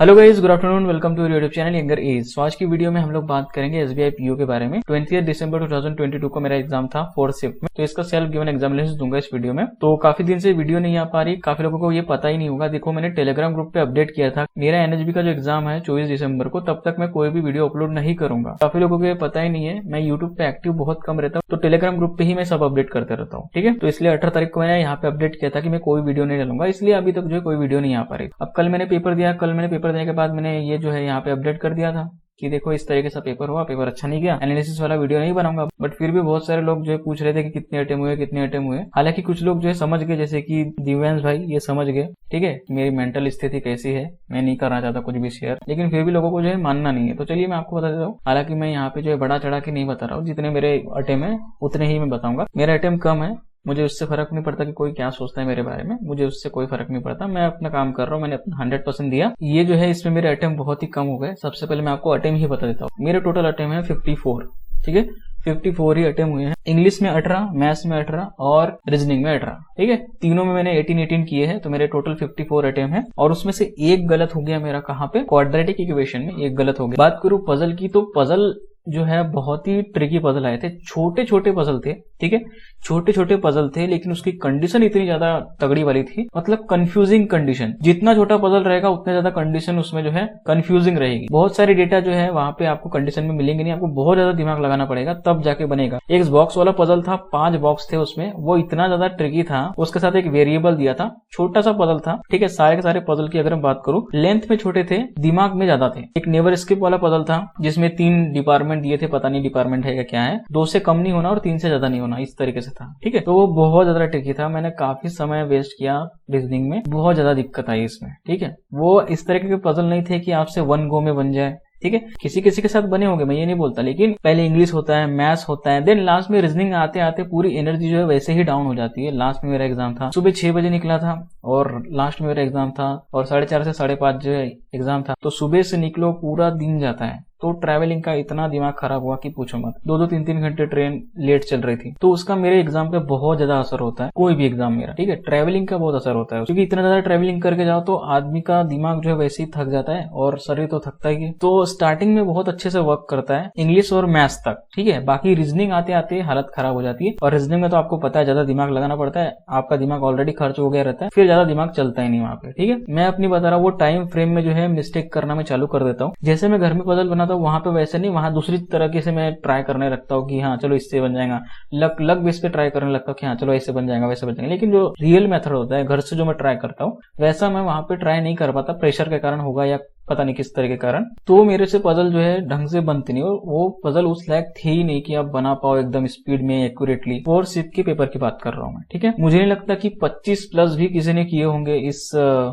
Hello guys, good afternoon, welcome to YouTube channel younger age. आज की video में हम लोग बात करेंगे एसबीआई पीओ के बारे में। 20 दिसंबर 2022 को मेरा एग्जाम था 4th शिफ्ट में, तो इसका सेल्फ गिवन एग्जामिनेशन दूंगा इस वीडियो में। तो काफी दिन से वीडियो नहीं आ पा रही, काफी लोगों को ये पता ही नहीं होगा। देखो, मैंने टेलीग्राम ग्रुप पे अपडेट किया था मेरा एनएचबी का जो एग्जाम है 24 दिसंबर को, तब तक मैं कोई भी वीडियो अपलोड नहीं करूंगा। काफी लोगों को ये पता ही नहीं है, मैं यूट्यूब पे एक्टिव बहुत कम रहता हूँ, तो टेलीग्राम ग्रुप पे ही मैं सब अपडेट करते रहता हूँ। ठीक है, तो इसलिए 18 तारीख को मैंने यहाँ पे अपडेट किया था कि मैं कोई वीडियो नहीं डालूंगा, इसलिए अभी तक जो है कोई वीडियो नहीं आ पा रही। अब कल मैंने पेपर दिया, कल मैंने पेपर देने के बाद मैंने ये जो है यहाँ पे अपडेट कर दिया था कि देखो इस तरीके से पेपर हुआ, पेपर अच्छा नहीं गया, एनालिसिस वाला वीडियो नहीं बनाऊंगा। बट फिर भी बहुत सारे लोग जो है पूछ रहे थे कि कितने अटेम्प्ट हुए। हालांकि कुछ लोग जो है समझ गए, जैसे कि दिव्यांश भाई ये समझ गए, ठीक है, मेरी मेंटल स्थिति कैसी है। मैं नहीं करना चाहता कुछ भी शेयर, लेकिन फिर भी लोगों को जो है मानना नहीं है। तो चलिए मैं आपको बता देता हूँ। हालांकि मैं यहाँ पे जो है बड़ा चढ़ा के नहीं बता रहा हूँ, जितने मेरे अटेम्प्ट है उतने ही मैं बताऊंगा। मेरा अटेम्प्ट कम है, मुझे उससे फर्क नहीं पड़ता कि कोई क्या सोचता है मेरे बारे में, मुझे उससे कोई फर्क नहीं पड़ता। मैं अपना काम कर रहा हूँ, मैंने अपना 100% दिया। ये जो है इसमें मेरे अटेम्प्ट बहुत ही कम हो गए। सबसे पहले मैं आपको अटेम्प्ट ही बता देता हूँ। मेरे टोटल अटेम्प्ट है 54, ठीक है, 54 ही अटेम्प्ट हुए हैं। इंग्लिश में 18, मैथ्स में 18 और रीजनिंग में 18, ठीक है। तीनों में मैंने 18 किए हैं, तो मेरे टोटल 54 अटेम्प्ट है। और उसमें से एक गलत हो गया मेरा, कहाँ पे, क्वाड्रेटिक इक्वेशन में एक गलत हो गया। बात करूं पजल की, तो पजल जो है बहुत ही ट्रिकी पजल आए थे। छोटे छोटे पजल थे, ठीक है, छोटे छोटे पजल थे, लेकिन उसकी कंडीशन इतनी ज्यादा तगड़ी वाली थी, मतलब कंफ्यूजिंग कंडीशन। जितना छोटा पजल रहेगा उतने ज्यादा कंडीशन उसमें जो है कंफ्यूजिंग रहेगी। बहुत सारे डेटा जो है वहां पे आपको कंडीशन में मिलेंगे नहीं, आपको बहुत ज्यादा दिमाग लगाना पड़ेगा तब जाके बनेगा। एक बॉक्स वाला पजल था, 5 बॉक्स थे उसमें, वो इतना ज्यादा ट्रिकी था। उसके साथ एक वेरिएबल दिया था, छोटा सा पजल था, ठीक है। सारे के सारे पजल की अगर हम बात करूं, लेंथ में छोटे थे, दिमाग में ज्यादा थे। एक नेवर स्किप वाला पजल था जिसमें 3 डिपार्टमेंट दिए थे, पता नहीं डिपार्टमेंट है क्या है। 2 से कम नहीं होना और 3 से ज्यादा नहीं होना, इस तरीके से था, ठीक है। तो वो बहुत ज्यादा ट्रिकी था, मैंने काफी समय वेस्ट किया रीजनिंग में, बहुत ज्यादा दिक्कत आई इसमें, ठीक है। वो इस तरीके के पजल नहीं थे कि आपसे 1 गो में बन जाए, ठीक है। किसी किसी के साथ बने होंगे, मैं ये नहीं बोलता, लेकिन पहले इंग्लिश होता है, मैथ्स होता है, देन लास्ट में रीजनिंग आते आते पूरी एनर्जी जो है वैसे ही डाउन हो जाती है। लास्ट में मेरा एग्जाम था, सुबह 6 बजे निकला था और लास्ट में मेरा एग्जाम था, और 4:30 से 5:30 जो है एग्जाम था। तो सुबह से निकलो, पूरा दिन जाता है। तो ट्रैवलिंग का इतना दिमाग खराब हुआ कि पूछो मत। 2-2 3-3 घंटे ट्रेन लेट चल रही थी, तो उसका मेरे एग्जाम पे बहुत ज्यादा असर होता है, कोई भी एग्जाम मेरा, ठीक है। ट्रैवलिंग का बहुत असर होता है, क्योंकि इतना ज्यादा ट्रैवलिंग करके जाओ तो आदमी का दिमाग जो है वैसे ही थक जाता है, और शरीर तो थकता ही है। तो स्टार्टिंग में बहुत अच्छे से वर्क करता है, इंग्लिश और मैथ्स तक, ठीक है। बाकी रीजनिंग आते आते हालत खराब हो जाती है, और रीजनिंग में तो आपको पता है ज्यादा दिमाग लगाना पड़ता है, आपका दिमाग ऑलरेडी खर्च हो गया रहता है, फिर ज्यादा दिमाग चलता ही नहीं वहां पे, ठीक है। मैं अपनी बता रहा हूँ, वो टाइम फ्रेम में जो है मिस्टेक करना मैं चालू कर देता हूँ। जैसे मैं घर में पजल बनाता हूँ, वहां पे वैसे नहीं, वहां दूसरी तरीके से मैं ट्राई करने लगता हूँ कि हाँ चलो इससे बन जाएगा, लक बेस पे ट्राई करने लगता हूँ कि हाँ चलो ऐसे बन जाएगा, वैसे बन जाएगा। लेकिन जो रियल मेथड होता है, घर से जो मैं ट्राई करता हूँ, वैसा मैं वहां पे ट्राई नहीं कर पाता। प्रेशर के कारण होगा या पता नहीं किस तरह के कारण, तो मेरे से पजल जो है ढंग से बनती नहीं, और वो पजल उस लायक थे ही नहीं कि आप बना पाओ एकदम स्पीड में, एक्यूरेटली। 4th शिफ्ट के पेपर की बात कर रहा हूँ मैं, ठीक है। मुझे नहीं लगता कि 25 प्लस भी किसी ने किए होंगे इस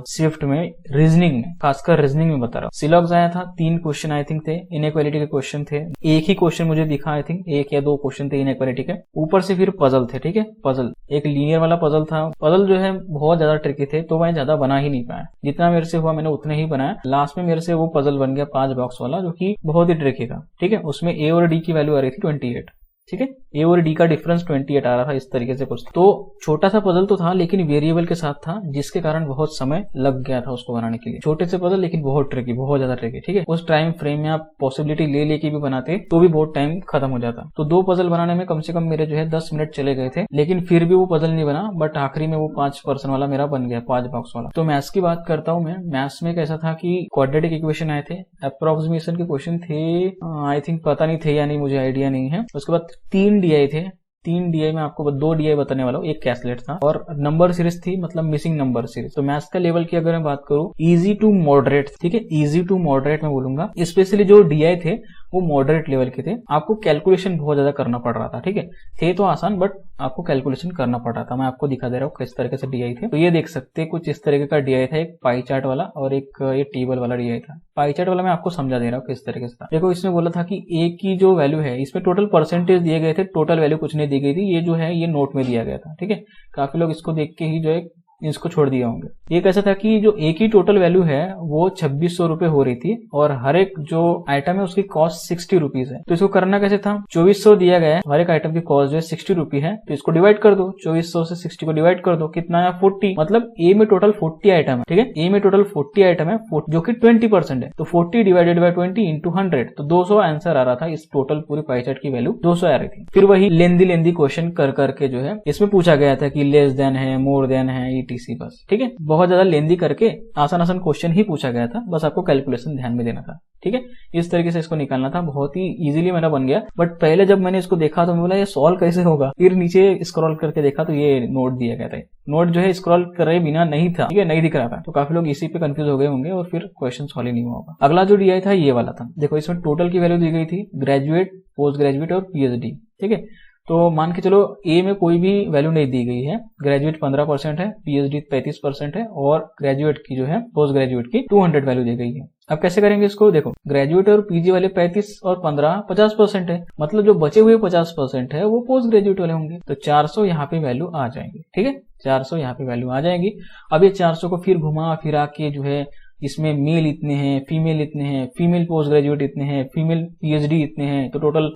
शिफ्ट में, रीजनिंग में, खासकर रीजनिंग में बता रहा हूँ। सिलॉग्स आया था, 3 क्वेश्चन आई थिंक थे, इनइक्वालिटी के क्वेश्चन थे। एक ही क्वेश्चन मुझे दिखा, आई थिंक 1 या 2 क्वेश्चन थे इनइक्वालिटी के। ऊपर से फिर पजल थे, ठीक है। पजल एक लीनियर वाला पजल था। पजल जो है बहुत ज्यादा ट्रिकी थे, तो मैं ज्यादा बना ही नहीं पाया। जितना मेरे से हुआ मैंने उतने ही बनाया। लास्ट में मेरे से वो पजल बन गया 5 बॉक्स वाला, जो कि बहुत ही ट्रिकी था, ठीक है। उसमें ए और डी की वैल्यू आ रही थी 28, ठीक है। ए और डी का डिफरेंस 28 आ रहा था, इस तरीके से कुछ। तो छोटा सा पजल तो था, लेकिन वेरिएबल के साथ था, जिसके कारण बहुत समय लग गया था उसको बनाने के लिए। छोटे से पजल, लेकिन बहुत ट्रिकी, बहुत ज्यादा ट्रिकी, ठीक है। उस टाइम फ्रेम में आप पॉसिबिलिटी ले लेके भी बनाते तो भी बहुत टाइम खत्म हो जाता। तो 2 पजल बनाने में कम से कम मेरे जो है 10 मिनट चले गए थे, लेकिन फिर भी वो पजल नहीं बना। बट आखिरी में वो 5% वाला मेरा बन गया, 5 बॉक्स वाला। तो मैथ्स की बात करता हूँ मैं। मैथ्स में कैसा था कि क्वाड्रेटिक इक्वेशन आए थे, अप्रोक्सीमेशन के क्वेश्चन थे, आई थिंक, पता नहीं थे या नहीं, मुझे आइडिया नहीं है। उसके बाद 3 DI थे। 3 DI में आपको 2 DI बताने वाला हूँ, एक कैसलेट था, और नंबर सीरीज थी, मतलब मिसिंग नंबर सीरीज। तो मैथ्स का लेवल की अगर मैं बात करूँ, इजी टू मॉडरेट, ठीक है, इजी टू मॉडरेट मैं बोलूंगा। स्पेशली जो DI थे वो मॉडरेट लेवल के थे। आपको कैलकुलेशन बहुत ज्यादा करना पड़ रहा था, ठीक है। थे तो आसान, बट आपको कैलकुलेशन करना पड़ रहा था। मैं आपको दिखा दे रहा हूँ किस तरीके से DI थे। तो ये देख सकते हैं, कुछ इस तरीके का DI था, एक पाई चार्ट वाला और एक ये टेबल वाला DI था। पाई चार्ट वाला मैं आपको समझा दे रहा हूँ किस तरीके से था। देखो, इसमें बोला था कि ए की जो वैल्यू है, इसमें टोटल परसेंटेज दिए गए थे, टोटल वैल्यू कुछ नहीं दी गई थी। ये जो है ये नोट में दिया गया था, ठीक है। काफी लोग इसको देख के ही जो है इसको छोड़ दिए होंगे। ये कैसा था कि जो एक ही टोटल वैल्यू है वो 2600 रुपए हो रही थी और हर एक जो आइटम है उसकी कॉस्ट 60 रुपीज है। तो इसको करना कैसे था, 2400 दिया गया है, हर एक आइटम की कॉस्ट जो है 60 रुपी है, तो इसको डिवाइड कर दो, 2400 से 60 को डिवाइड कर दो, कितना है 40, मतलब ए में टोटल 40 आइटम है, ठीक है, ए में टोटल 40 आइटम है जो कि 20% है, तो 40 डिवाइडेड बाय 20 इंटू 100, तो 200 आंसर आ रहा था। इस टोटल पूरी पाई चार्ट की वैल्यू 200 आ रही थी। फिर वही लेंदी क्वेश्चन कर करके जो है इसमें पूछा गया था कि लेस देन है, मोर देन है, ईटीसी, बस, ठीक है, बहुत ज्यादा लेंदी करके आसान क्वेश्चन ही पूछा गया था, बस आपको कैलकुलेशन ध्यान में देना था, ठीक है, इस तरीके से इसको निकालना था। बहुत ही इजीली मेरा बन गया, बट पहले जब मैंने इसको देखा तो मैं बोला ये सॉल्व कैसे होगा, फिर नीचे स्क्रॉल करके देखा तो ये नोट दिया गया था। नोट जो है स्क्रॉल करे बिना नहीं था, ठीक है, नहीं दिख रहा था, तो काफी लोग इसी पे कंफ्यूज हो गए होंगे और फिर क्वेश्चन सॉल्व ही नहीं हुआ होगा। अगला जो दिया था ये वाला था, देखो इसमें टोटल की वैल्यू दी गई थी, ग्रेजुएट, पोस्ट ग्रेजुएट और पीएचडी, ठीक है, तो मान के चलो ए में कोई भी वैल्यू नहीं दी गई है, ग्रेजुएट 15% है, पीएचडी 35% है और ग्रेजुएट की जो है पोस्ट ग्रेजुएट की 200 वैल्यू दी गई है। अब कैसे करेंगे इसको, देखो ग्रेजुएट और पीजी वाले 35 और 15 50% है, मतलब जो बचे हुए 50% है वो पोस्ट ग्रेजुएट वाले होंगे, तो 400 यहाँ पे वैल्यू आ जाएंगे, ठीक है, 400 यहाँ पे वैल्यू आ जाएंगी। अब ये 400 को फिर घुमा फिरा के जो है इसमें मेल इतने हैं, फीमेल इतने हैं, फीमेल पोस्ट ग्रेजुएट इतने हैं, फीमेल पीएचडी इतने हैं, तो टोटल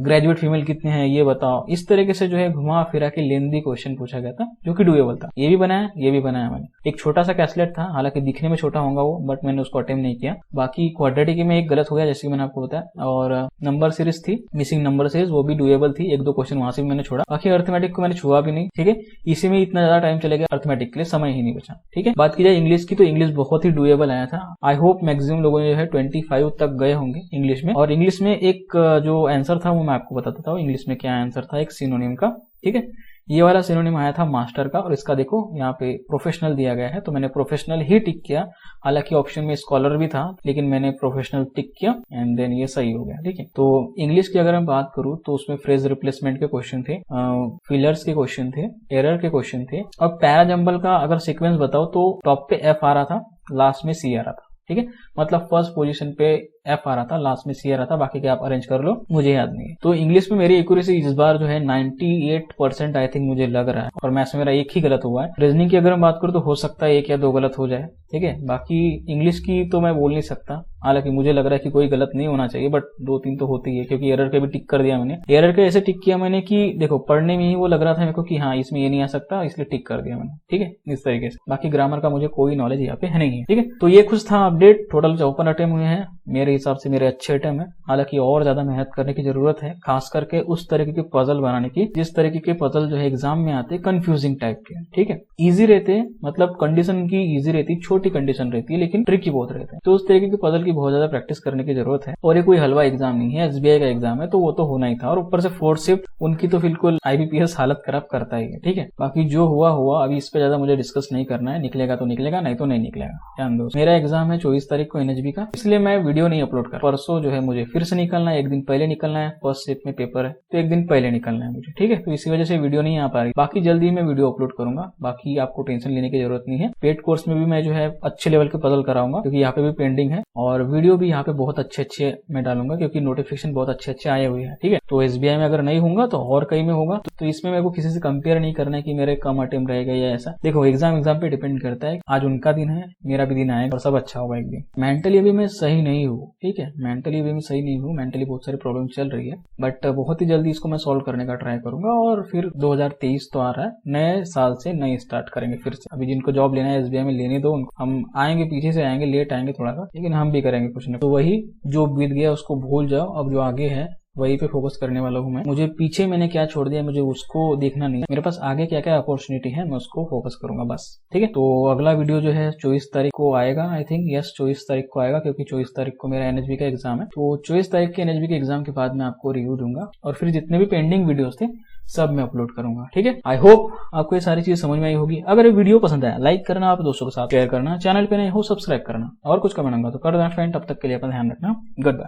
ग्रेजुएट फीमेल कितने हैं ये बताओ। इस तरीके से जो है घुमा फिरा के लेंदी क्वेश्चन पूछा गया था जो कि डुएबल था। ये भी बनाया, ये भी बनाया मैंने। एक छोटा सा कैसलेट था, हालांकि दिखने में छोटा होगा वो, बट मैंने उसको अटेम्प्ट नहीं किया। बाकी क्वाड्रेटिक में एक गलत हो गया जैसे कि मैंने आपको बताया, और नंबर सीरीज थी, मिसिंग नंबर सीरीज, वो भी डुएबल थी, एक दो क्वेश्चन वहां से भी मैंने छोड़ा। बाकी अर्थमेटिक को मैंने छुआ भी नहीं, ठीक है, इसी में इतना ज्यादा टाइम चले गया, अर्थमेटिक के लिए समय ही नहीं बचा, ठीक है। बात की जाए इंग्लिश की, तो इंग्लिश बहुत ही डुएबल आया था। आई होप मैक्सिमम लोगों जो है 25 तक गए होंगे इंग्लिश में। और इंग्लिश में एक जो आंसर था वो मैं आपको बताता हूँ इंग्लिश में क्या आंसर था, एक सिनोनिम का, ठीक है। ये वाला सिनोनिम आया था मास्टर का, और इसका देखो यहाँ पे प्रोफेशनल दिया गया है, तो मैंने प्रोफेशनल ही टिक किया। हालांकि ऑप्शन में स्कॉलर भी था, लेकिन मैंने प्रोफेशनल टिक किया एंड देन ये सही हो गया, ठीक है। तो इंग्लिश की अगर मैं बात करूँ तो उसमें फ्रेज रिप्लेसमेंट के क्वेश्चन थे, फिलर्स के क्वेश्चन थे, एरर के क्वेश्चन थे, और पैराजंबल का अगर सीक्वेंस बताओ तो टॉप पे एफ आ रहा था, लास्ट में सी आ रहा था, ठीक है, मतलब फर्स्ट पोजीशन पे एफ आ रहा था, लास्ट में सी आ रहा था, बाकी के आप अरेंज कर लो, मुझे याद नहीं है। तो इंग्लिश में मेरी एक्यूरेसी इस बार जो है 98% आई थिंक मुझे लग रहा है, और मैथ्स में मेरा एक ही गलत हुआ है। रीजनिंग की अगर मैं बात करूँ तो हो सकता है 1 या 2 गलत हो जाए, ठीक है। बाकी इंग्लिश की तो मैं बोल नहीं सकता, हालांकि मुझे लग रहा है कि कोई गलत नहीं होना चाहिए, बट 2-3 तो होती है, क्योंकि एरर के भी टिक कर दिया मैंने। एरर के ऐसे टिक किया मैंने कि देखो पढ़ने में ही वो लग रहा था मेरे को कि हाँ इसमें ये नहीं आ सकता, इसलिए टिक कर दिया मैंने, ठीक है, इस तरीके से। बाकी ग्रामर का मुझे कोई नॉलेज यहाँ पे नहीं है, ठीक है। तो ये कुछ था अपडेट, टोटल 54 अटेम्प्ट हुए हैं, मेरे हिसाब से मेरे अच्छे अटेम्प्ट है। हालांकि और ज्यादा मेहनत करने की जरूरत है, खास करके उस तरीके के पजल बनाने की जिस तरीके के पजल जो है एग्जाम में आते कंफ्यूजिंग टाइप के, ठीक है। इजी रहते, मतलब कंडीशन की इजी रहती, छोटी कंडीशन रहती है, लेकिन ट्रिकी बहुत रहते हैं, तो उस तरीके के पजल की बहुत ज्यादा प्रैक्टिस करने की जरूरत है। और ये कोई हलवा एग्जाम नहीं है, एसबीआई का एग्जाम है, तो वो तो होना ही था। और ऊपर से 4th शिफ्ट उनकी तो बिल्कुल आईबीपीएस हालत खराब करता ही है, ठीक है। बाकी जो हुआ हुआ, अभी इस पे ज्यादा मुझे डिस्कस नहीं करना है, निकलेगा तो निकलेगा, नहीं तो नहीं निकलेगा, ध्यान दो। मेरा एग्जाम है 24 तारीख को एनएचबी का, इसलिए मैं वीडियो नहीं अपलोड कर, परसों जो है मुझे फिर से निकलना है, एक दिन पहले निकलना है, फर्स्ट शिफ्ट में पेपर है तो एक दिन पहले निकलना है मुझे, ठीक है। तो इसी वजह से वीडियो नहीं आ पा रही, बाकी जल्दी मैं वीडियो अपलोड करूंगा। बाकी आपको टेंशन लेने की जरूरत नहीं है, पेड कोर्स में भी मैं जो है अच्छे लेवल के पजल कराऊंगा, क्योंकि यहाँ पे भी पेंडिंग है, और वीडियो भी यहाँ पे बहुत अच्छे मैं डालूंगा, क्योंकि नोटिफिकेशन बहुत अच्छे आए हुए हैं, ठीक है। तो एसबीआई में अगर नहीं होगा तो और कहीं में होगा, तो इसमें मेरे को किसी से कंपेयर नहीं करना है कि मेरे कम अटेम्प्ट रहेगा या ऐसा। देखो एग्जाम पे डिपेंड करता है, आज उनका दिन है, मेरा भी दिन आएगा और सब अच्छा होगा एक दिन। मेंटली अभी मैं सही नहीं हूँ, ठीक है, मेंटली अभी मैं सही नहीं हूँ, मेंटली बहुत सारी प्रॉब्लम चल रही है, बट बहुत ही जल्दी इसको मैं सॉल्व करने का ट्राई करूंगा। और फिर 2023 तो आ रहा है, नए साल से नए स्टार्ट करेंगे फिर से। अभी जिनको जॉब लेना है एसबीआई में लेने दो, हम आएंगे, पीछे से आएंगे, लेट आएंगे थोड़ा सा, लेकिन हम भी करेंगे कुछ ना। तो वही जो बीत गया उसको भूल जाओ, अब जो आगे है वही पे फोकस करने वाला हूँ मैं। मुझे पीछे मैंने क्या छोड़ दिया मुझे उसको देखना नहीं है, मेरे पास आगे क्या क्या अपॉर्चुनिटी है मैं उसको फोकस करूंगा बस, ठीक है। तो अगला वीडियो जो है 24 तारीख को आएगा, आई थिंक, यस 24 तारीख को आएगा, क्योंकि 24 तारीख को मेरा एनएचबी का एग्जाम है। तो 24 तारीख के एनएचबी के एग्जाम के बाद मैं आपको रिव्यू दूंगा, और फिर जितने भी पेंडिंग वीडियोस थे सब मैं अपलोड करूंगा, ठीक है। आई होप आपको ये सारी चीज समझ में आई होगी। अगर ये वीडियो पसंद आया लाइक करना, आप दोस्तों के साथ शेयर करना, चैनल पे नए हो सब्सक्राइब करना, और कुछ कमेंट होगा तो कर देना फ्रेंड। तब तक के लिए अपना ध्यान रखना, गुड बाय।